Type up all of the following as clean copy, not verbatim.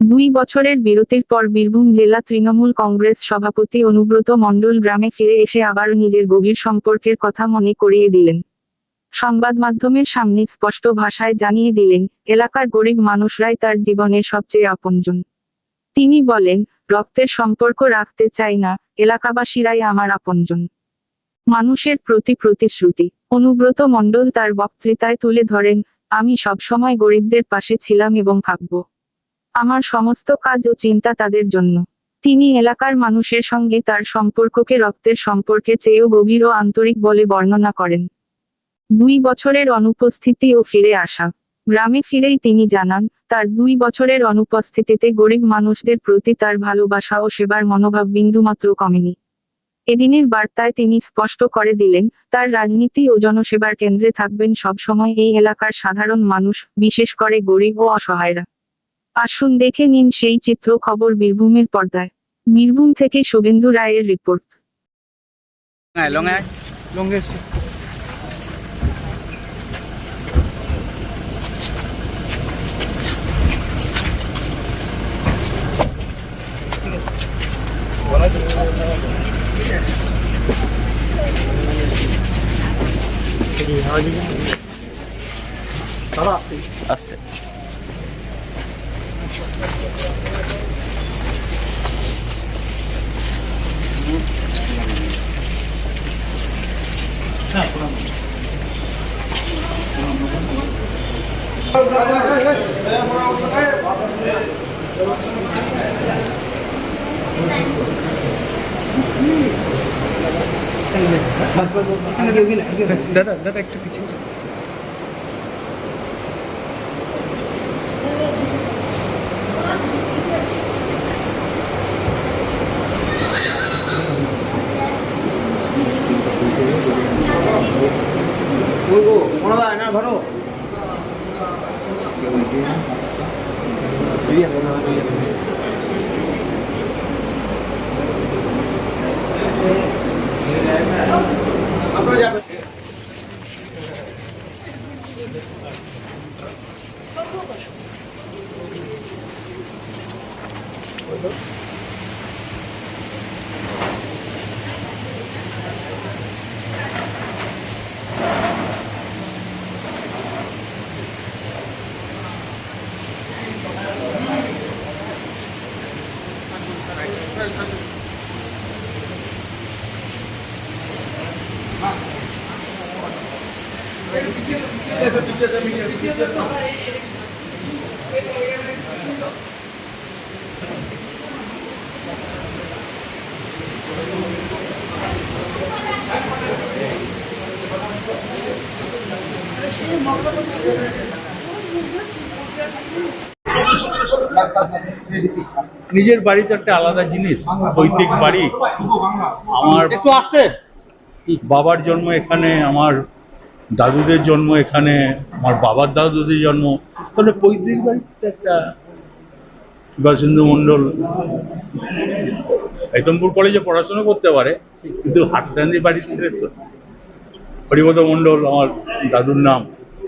2 বছরের বিরতির পর বীরভূম জেলা তৃণমূল কংগ্রেস সভাপতি অনুব্রত মণ্ডল গ্রামে ফিরে এসে আবারও নিজের গভীর সম্পর্কের কথা মনে করিয়ে দিলেন। সংবাদ মাধ্যমের সামনে স্পষ্ট ভাষায় জানিয়ে দিলেন, এলাকার গরিব মানুষরাই তার জীবনের সবচেয়ে আপনজন। তিনি বলেন, রক্তের সম্পর্ক রাখতে চাই না, এলাকাবাসীরাই আমার আপনজন। মানুষের প্রতি প্রতিশ্রুতি। অনুব্রত মণ্ডল তার বক্তৃতায় তুলে ধরেন, আমি সবসময় গরিবদের পাশে ছিলাম এবং থাকব। আমার সমস্ত কাজ ও চিন্তা তাদের জন্য। তিনি এলাকার মানুষের সঙ্গে তার সম্পর্ককে রক্তের সম্পর্কের চেয়েও গভীর ও আন্তরিক বলে বর্ণনা করেন। 2 বছরের অনুপস্থিতি ও ফিরে আসা। গ্রামে ফিরেই তিনি জানান, তার 2 বছরের অনুপস্থিতিতে গরিব মানুষদের প্রতি তার ভালোবাসা ও সেবার মনোভাব বিন্দুমাত্র কমেনি। এদিনের বার্তায় তিনি স্পষ্ট করে দিলেন, তার রাজনীতি ও জনসেবার কেন্দ্রে থাকবেন সবসময় এই এলাকার সাধারণ মানুষ, বিশেষ করে গরিব ও অসহায়রা। আসুন দেখে নিন সেই চিত্র খবর বীরভূমের পর্দায়। বীরভূম থেকে শুভেন্দু রায়ের রিপোর্ট। আস্তে দাদা দাদা একটু পিছিয়ে ধরো নিজের বাড়ি তো একটা আলাদা জিনিস, পৈতৃক বাড়ি। আমার একটু আসতে বাবার জন্ম এখানে, আমার দাদুদের জন্ম এখানে, আমার বাবার দাদুদের জন্ম, তাহলে পৈতৃক বাড়িতে একটা সুভাষচন্দ্র মণ্ডল হেতমপুর কলেজে পড়াশোনা করতে পারে, কিন্তু হাসরান্দি বাড়ির ছেলে তো। হরিপদ মণ্ডল আমার দাদুর নাম,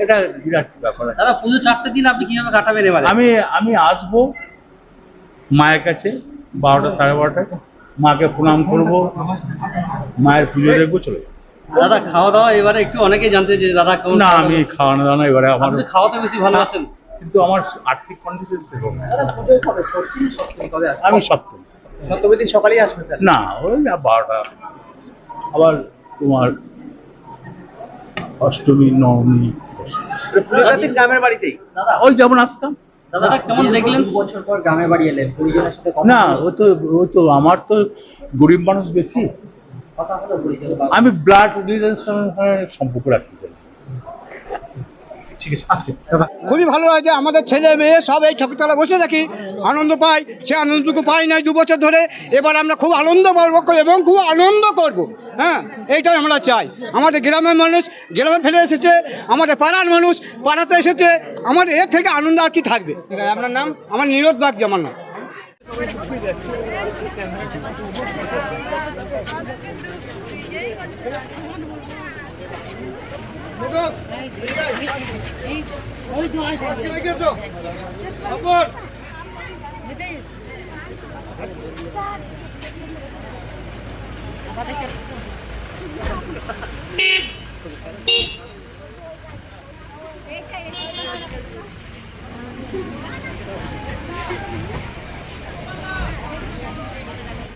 এটা বিরাট ব্যাপার আছে। দাদা পুজো 4টে দিন আপনি কিভাবে কাটাবেন এবারে? আমি আসবো মায়ের কাছে 12টা 12:30টায়, মাকে প্রণাম করবো, মায়ের পুজো দেখবো, চলে যাবো। দাদা খাওয়া দাওয়া এবারে একটু অনেকে জানতে যে দাদা কেমন? না, আমি খাওয়ানো দাওয়া এবারে আমার খাওয়াতে বেশি ভালোবাসেন, কিন্তু আমার আর্থিক কন্ডিশন সেরকম না। কবে আমি সপ্তম সপ্তমী সকালেই আসবেন? না, ওই 12টা, আবার তোমার অষ্টমী নবমী গ্রামের বাড়িতেই ওই যেমন আসতাম। দাদা কেমন দেখলেন বছর পর গ্রামের বাড়ি এলেন, পরিজনের সাথে না, ওই তো আমার তো গরিব মানুষ বেশি, কথা হলো পরিজনের? আমি ব্লাড রিলেশনের সম্পর্ক রাখতে চাই। ঠিক আছে, আসছে দাদা। খুবই ভালো লাগে, আমাদের ছেলে মেয়ে সব এই ঠাকুরতলা বসে থাকি, আনন্দ পাই। সে আনন্দটুকু পাই নাই 2 বছর ধরে, এবার আমরা খুব আনন্দ পাবো এবং খুব আনন্দ করব। হ্যাঁ, এইটাই আমরা চাই। আমাদের গ্রামের মানুষ গ্রামে ফেলে এসেছে, আমাদের পাড়ার মানুষ পাড়াতে এসেছে, আমাদের এর থেকে আনন্দ আর কি থাকবে। আপনার নাম? আমার নীরদ বাগ জামান নাম। আমাদের